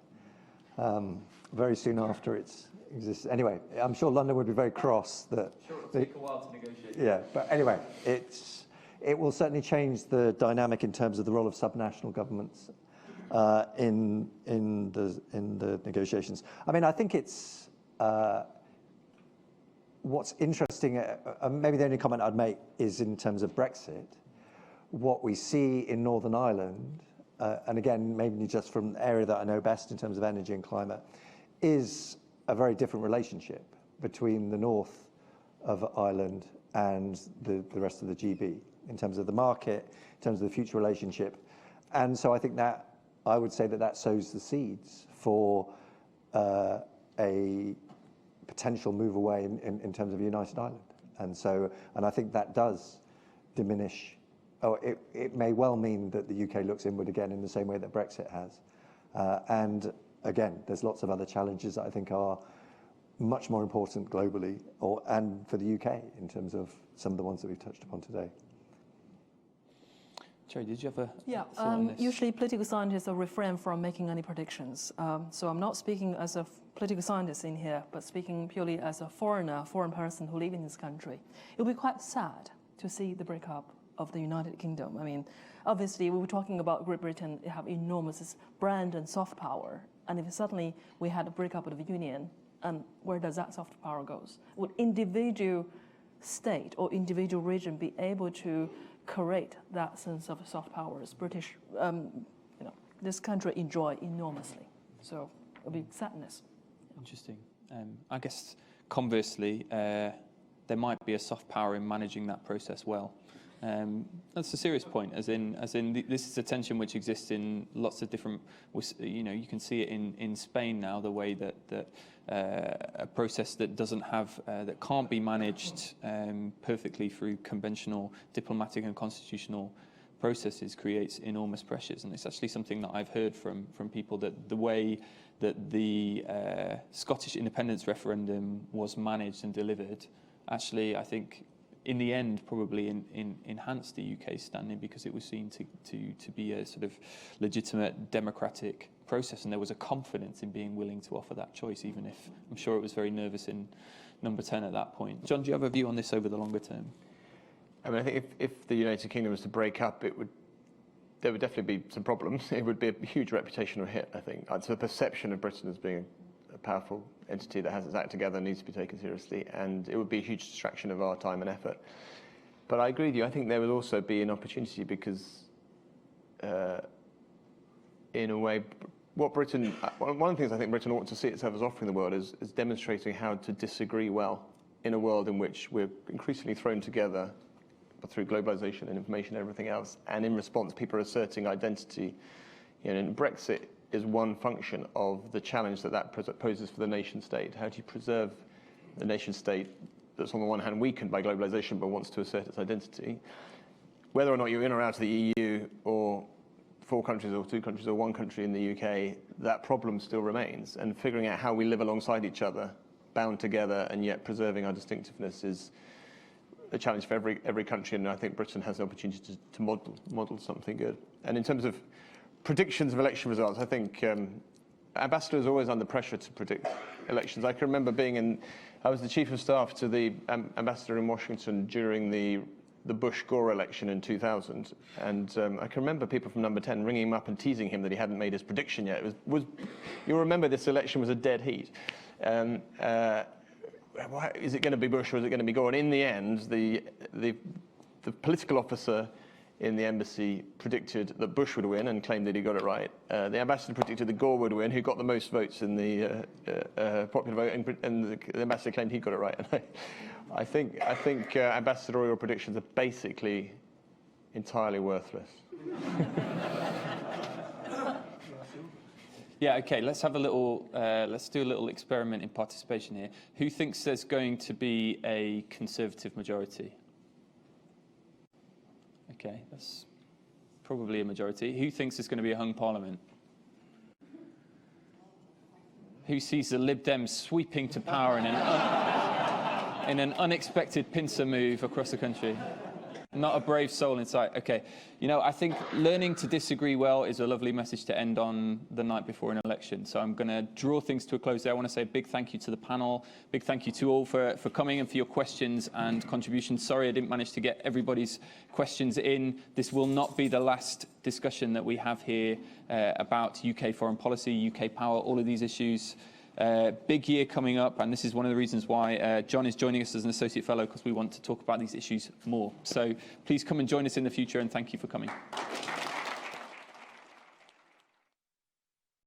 very soon after its existence. Anyway, I'm sure London would be very cross that. Sure, it'll take a while to negotiate. Yeah, but anyway, it will certainly change the dynamic in terms of the role of subnational governments in the negotiations. I mean, I think it's what's interesting. Maybe the only comment I'd make is in terms of Brexit. What we see in Northern Ireland, and again, maybe just from the area that I know best in terms of energy and climate, is a very different relationship between the north of Ireland and the rest of the GB in terms of the market, in terms of the future relationship. And so I think that I would say that sows the seeds for a potential move away in terms of United Ireland. And I think that does diminish, or it may well mean that the UK looks inward again in the same way that Brexit has. And again, there's lots of other challenges that I think are much more important globally and for the UK in terms of some of the ones that we've touched upon today. Cherry, did you have a thought Yeah, on this? usually political scientists refrain from making any predictions. So I'm not speaking as a political scientist in here, but speaking purely as a foreign person who lives in this country. It would be quite sad to see the breakup of the United Kingdom. I mean, obviously, we were talking about Great Britain. They have enormous brand and soft power. And if suddenly we had a breakup of the Union, and where does that soft power goes? Would individual state or individual region be able to create that sense of soft powers British, this country enjoy enormously? So it'll be sadness. Interesting. I guess conversely, there might be a soft power in managing that process well. That's a serious point, as in this is a tension which exists in lots of different, you can see it in Spain now, the way that a process that doesn't have, that can't be managed perfectly through conventional diplomatic and constitutional processes creates enormous pressures. And it's actually something that I've heard from people, that the way that the Scottish independence referendum was managed and delivered, actually, I think, in the end, probably enhanced the UK's standing, because it was seen to be a sort of legitimate democratic process, and there was a confidence in being willing to offer that choice, even if I'm sure it was very nervous in number 10 at that point. John, do you have a view on this over the longer term? I mean, I think if the United Kingdom was to break up, there would definitely be some problems. It would be a huge reputational hit, I think. So the perception of Britain as being a powerful entity that has its act together needs to be taken seriously, and it would be a huge distraction of our time and effort. But I agree with you. I think there would also be an opportunity because, in a way, one of the things I think Britain ought to see itself as offering the world is demonstrating how to disagree well in a world in which we're increasingly thrown together through globalization and information and everything else. And in response, people are asserting identity. And Brexit is one function of the challenge that poses for the nation state. How do you preserve the nation state that's on the one hand weakened by globalization but wants to assert its identity? Whether or not you're in or out of the EU, or 4 countries or 2 countries or 1 country in the UK, that problem still remains. And figuring out how we live alongside each other, bound together, and yet preserving our distinctiveness is a challenge for every country, and I think Britain has the opportunity to model something good. And in terms of predictions of election results, I think ambassadors are always under pressure to predict elections. I can remember I was the chief of staff to the ambassador in Washington during the Bush-Gore election in 2000, and I can remember people from Number 10 ringing him up and teasing him that he hadn't made his prediction yet. You'll remember this election was a dead heat. Is it going to be Bush or is it going to be Gore? And in the end, the political officer in the embassy predicted that Bush would win and claimed that he got it right. The ambassador predicted that Gore would win, who got the most votes in the popular vote, and the ambassador claimed he got it right. And I think ambassadorial predictions are basically entirely worthless. Yeah, okay, let's have a little, let's do a little experiment in participation here. Who thinks there's going to be a Conservative majority? Okay, that's probably a majority. Who thinks there's going to be a hung parliament? Who sees the Lib Dems sweeping to power in an unexpected pincer move across the country? Not a brave soul in sight. Okay. I think learning to disagree well is a lovely message to end on the night before an election. So I'm going to draw things to a close there. I want to say a big thank you to the panel. Big thank you to all for coming and for your questions and contributions. Sorry I didn't manage to get everybody's questions in. This will not be the last discussion that we have here about UK foreign policy, UK power, all of these issues. Big year coming up, and this is one of the reasons why John is joining us as an Associate Fellow, because we want to talk about these issues more. So please come and join us in the future, and thank you for coming.